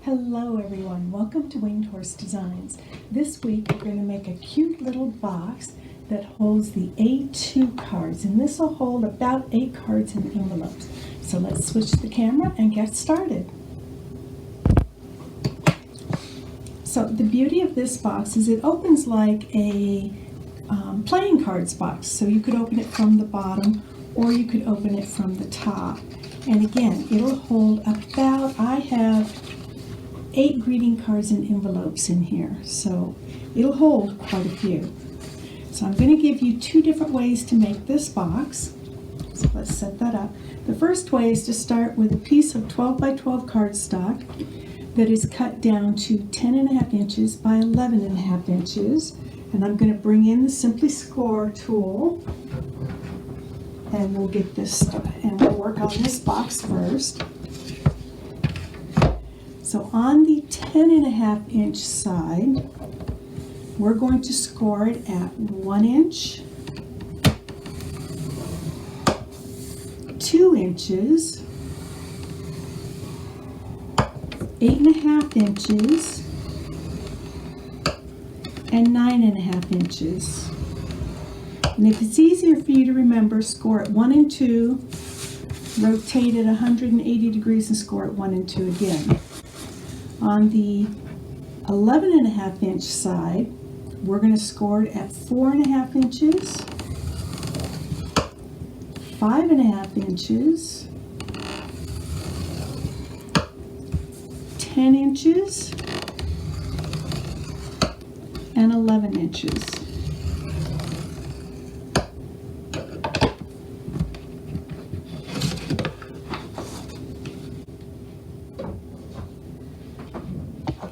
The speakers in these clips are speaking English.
Hello everyone, welcome to Winged Horse Designs. This week we're going to make a cute little box that holds the A2 cards, and this will hold about 8 cards in envelopes. So let's switch the camera and get started. So the beauty of this box is it opens like a playing cards box. So you could open it from the bottom or you could open it from the top. And again, it'll hold about, I have 8 greeting cards and envelopes in here, so it'll hold quite a few. So I'm going to give you 2 different ways to make this box. So let's set that up. The first way is to start with a piece of 12 by 12 cardstock that is cut down to 10.5 inches by 11.5 inches. And I'm going to bring in the Simply Score tool, and we'll get this started, and we'll work on this box first. So on the 10.5 inch side, we're going to score it at 1 inch, 2 inches, 8.5 inches, and 9.5 inches. And if it's easier for you to remember, score at 1 and 2, rotate it 180 degrees and score at 1 and 2 again. On the 11.5 inch side, we're going to score it at 4.5 inches, 5.5 inches, 10 inches, and 11 inches.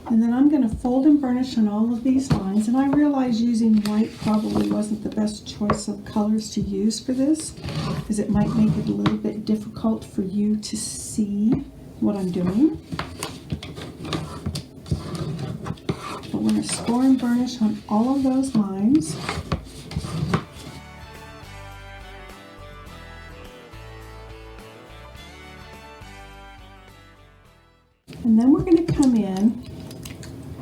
And then I'm going to fold and burnish on all of these lines. And I realize using white probably wasn't the best choice of colors to use for this, because it might make it a little bit difficult for you to see what I'm doing. But we're going to score and burnish on all of those lines. And then we're going to come in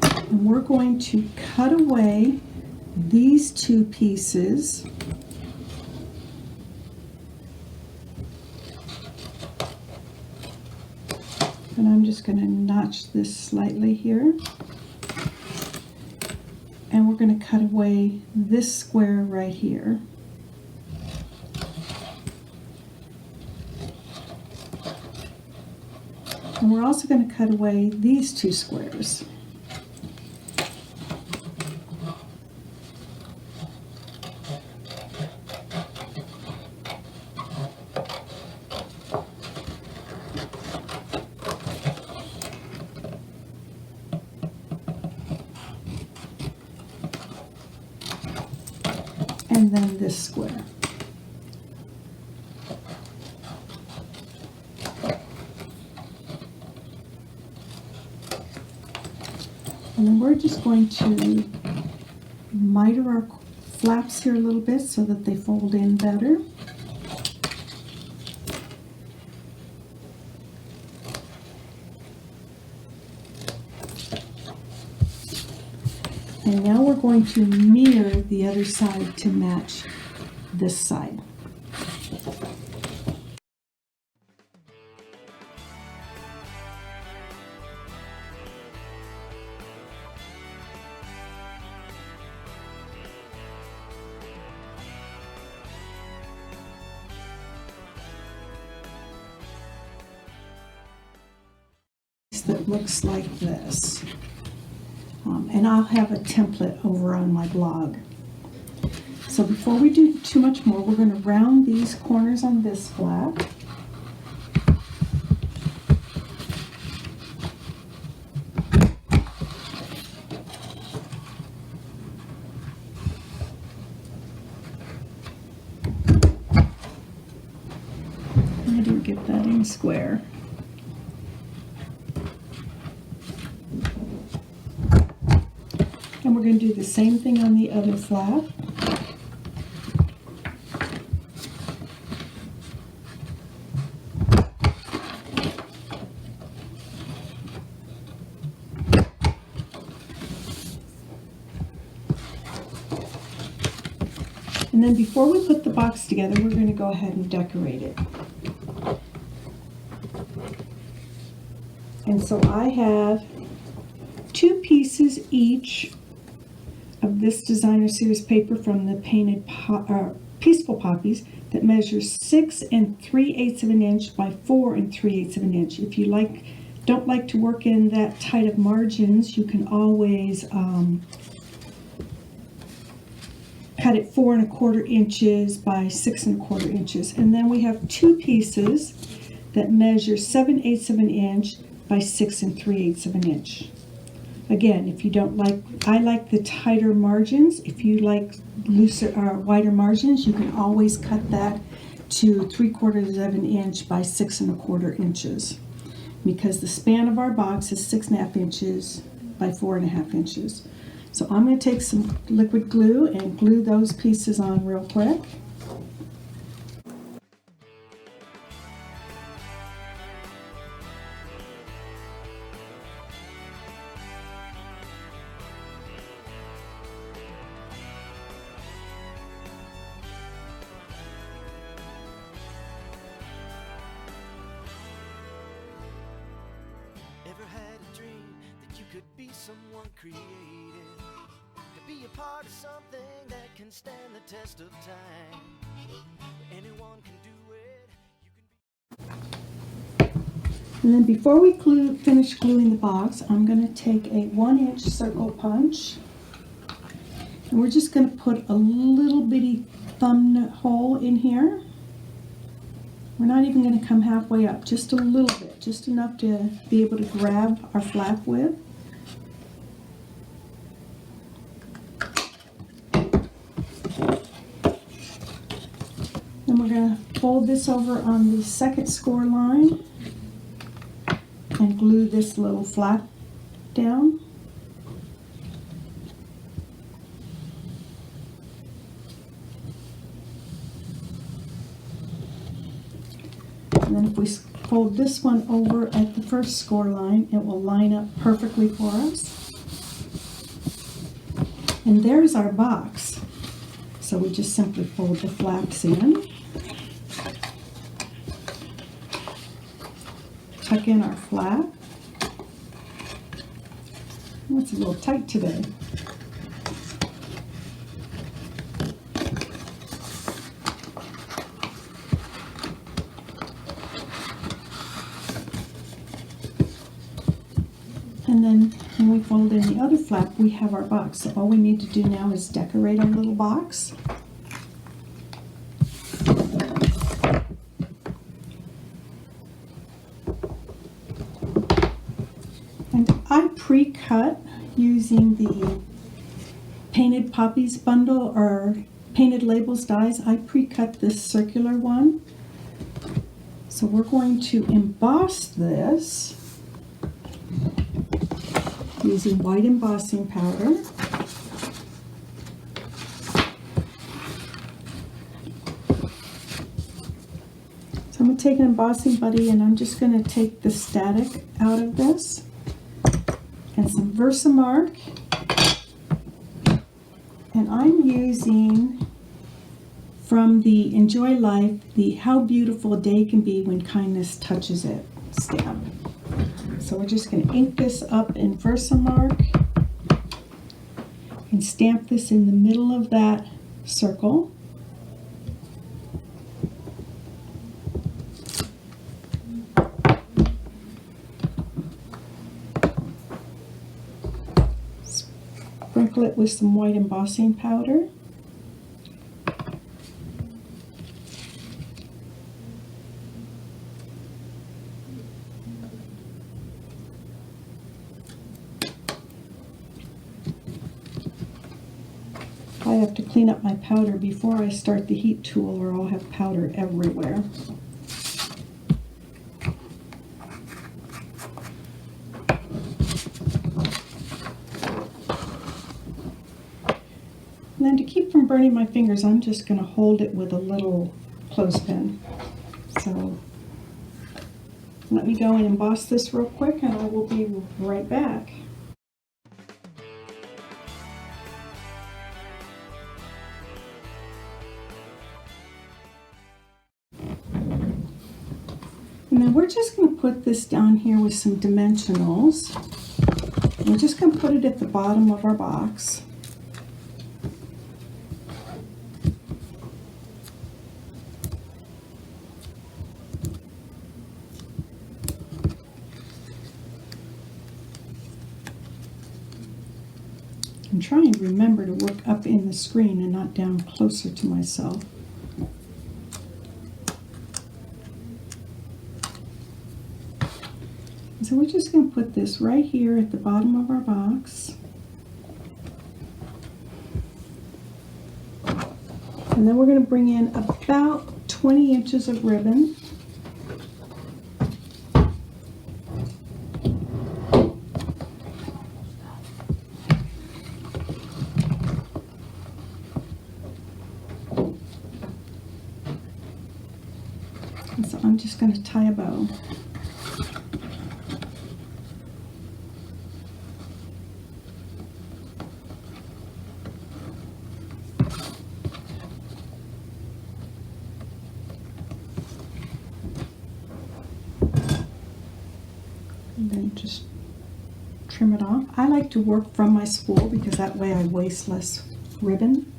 and we're going to cut away these 2 pieces. And I'm just going to notch this slightly here. And we're going to cut away this square right here. And we're also going to cut away these 2 squares. And then this square. And then we're just going to miter our flaps here a little bit so that they fold in better. And now we're going to mirror the other side to match this side. That looks like this. And I'll have a template over on my blog. So before we do too much more, we're going to round these corners on this flap. I didn't get that in square. And we're going to do the same thing on the other flap. And then before we put the box together, we're going to go ahead and decorate it. And so I have 2 pieces each of this designer series paper from the painted Peaceful Poppies that measures 6 3/8 of an inch by 4 3/8 of an inch. If you don't like to work in that tight of margins, you can always cut it 4 1/4 inches by 6 1/4 inches. And then we have 2 pieces that measure 7/8 of an inch by 6 3/8 of an inch. Again, if you don't like, I like the tighter margins. If you like looser or wider margins, you can always cut that to 3/4 of an inch by 6 1/4 inches. Because the span of our box is 6 1/2 inches by 4 1/2 inches. So I'm going to take some liquid glue and glue those pieces on real quick. Ever had a dream that you could be someone creative, to be a part of something that can stand the test of time? Where anyone can do it, you can be. And then before we finish gluing the box, I'm going to take a 1-inch circle punch, and we're just going to put a little bitty thumb hole in here. We're not even going to come halfway up, just a little bit, just enough to be able to grab our flap with. Then we're going to fold this over on the second score line and glue this little flap down. And then if we fold this one over at the first score line, it will line up perfectly for us. And there's our box. So we just simply fold the flaps in, tuck in our flap. Oh, it's a little tight today. And then when we fold in the other flap, we have our box. So all we need to do now is decorate our little box. And I pre-cut using the Painted Poppies bundle or Painted Labels dies. I pre-cut this circular one. So we're going to emboss this using white embossing powder. So I'm going to take an Embossing Buddy and I'm just going to take the static out of this and some VersaMark. And I'm using from the Enjoy Life, the How Beautiful a Day Can Be When Kindness Touches It stamp. So we're just going to ink this up in VersaMark and stamp this in the middle of that circle. Sprinkle it with some white embossing powder. I have to clean up my powder before I start the heat tool or I'll have powder everywhere. And then to keep from burning my fingers, I'm just going to hold it with a little clothespin. So let me go and emboss this real quick and I will be right back. And then we're just going to put this down here with some dimensionals. We're just going to put it at the bottom of our box. I'm trying to remember to work up in the screen and not down closer to myself. So we're just going to put this right here at the bottom of our box. And then we're going to bring in about 20 inches of ribbon. And so I'm just going to tie a bow. And then just trim it off. I like to work from my spool because that way I waste less ribbon.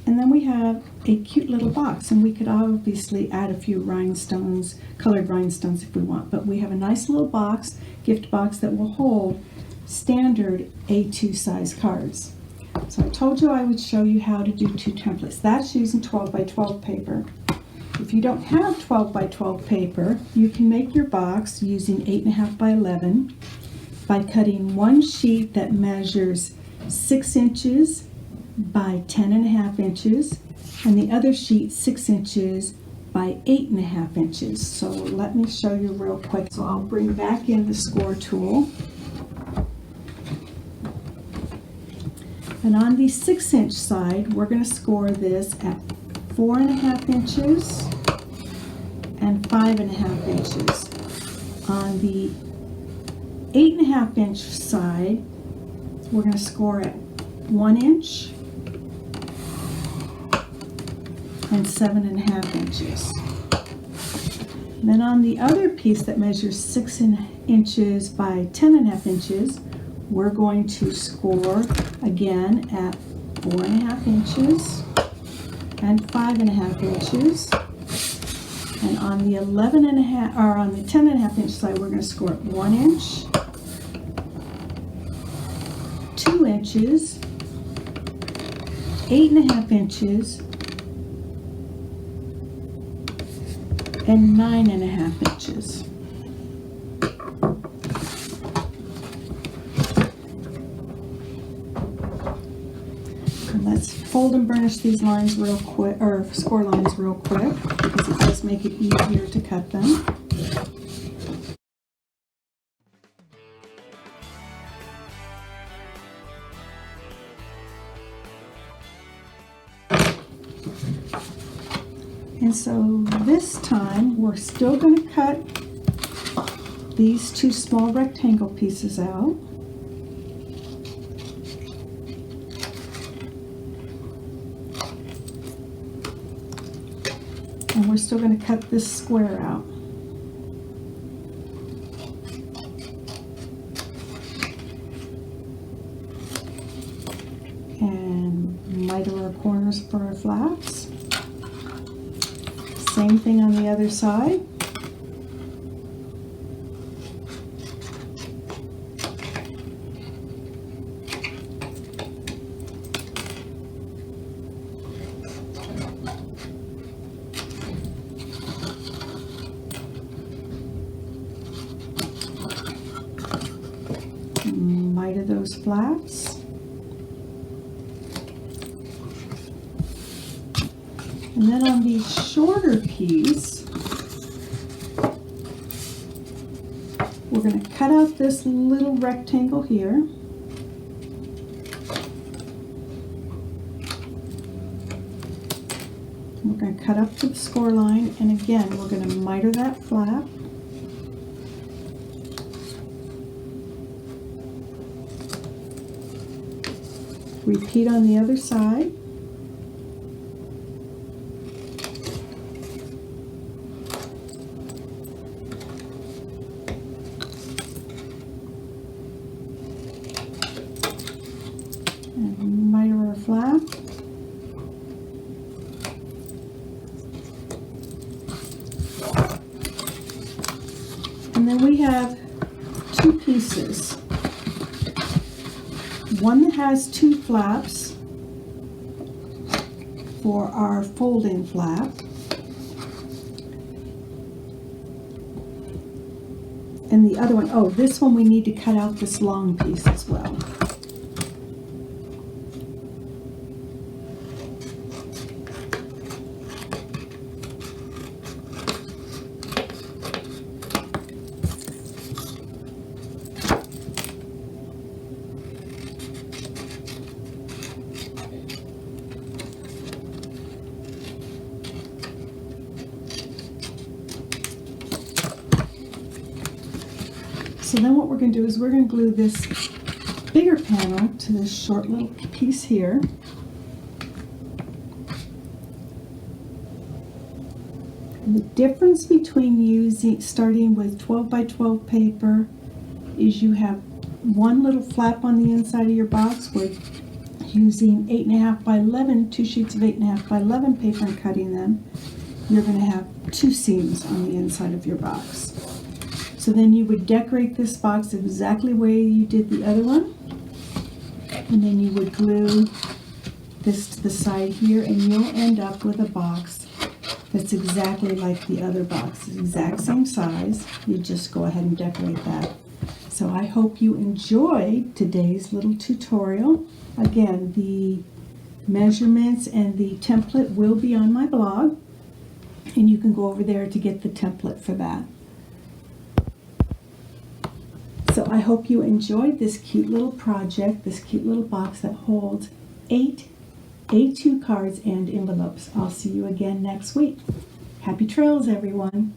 And then we have a cute little box, and we could obviously add a few rhinestones, colored rhinestones if we want, but we have a nice little box, gift box, that will hold standard A2 size cards. So I told you I would show you how to do 2 templates. That's using 12 by 12 paper. If you don't have 12 by 12 paper, you can make your box using 8.5 by 11 by cutting one sheet that measures 6 inches by 10.5 inches, and the other sheet 6 inches by 8.5 inches. So let me show you real quick. So I'll bring back in the score tool. And on the 6-inch side, we're going to score this at 4.5 inches and 5.5 inches. On the 8.5 inch side, we're going to score at 1 inch and 7.5 inches. And then on the other piece that measures 6 inches by 10.5 inches, we're going to score again at 4.5 inches and 5.5 inches. And on the 11.5, or on the 10.5 inch side, we're going to score at 1 inch, 2 inches, 8.5 inches, and 9.5 inches. And let's fold and burnish these lines real quick, or score lines real quick, because it does make it easier to cut them. And so this time we're still going to cut these 2 small rectangle pieces out. And we're still going to cut this square out. And miter our corners for our flaps. Same thing on the other side. Miter those flaps. And then on the shorter piece, we're going to cut out this little rectangle here. We're going to cut up to the score line, and again, we're going to miter that flap. Repeat on the other side. then we have two pieces. One that has two flaps for our folding flap. And the other one, oh, this one we need to cut out this long piece as well. So then what we're going to do is we're going to glue this bigger panel to this short little piece here. And the difference between starting with 12 by 12 paper is you have one little flap on the inside of your box with using 8.5 by 11, two sheets of 8.5 by 11 paper and cutting them. You're going to have two seams on the inside of your box. So then you would decorate this box exactly the way you did the other one. And then you would glue this to the side here, and you'll end up with a box that's exactly like the other box. It's the exact same size. You just go ahead and decorate that. So I hope you enjoyed today's little tutorial. Again, the measurements and the template will be on my blog, and you can go over there to get the template for that. So I hope you enjoyed this cute little project, this cute little box that holds 8 A2 cards and envelopes. I'll see you again next week. Happy trails, everyone.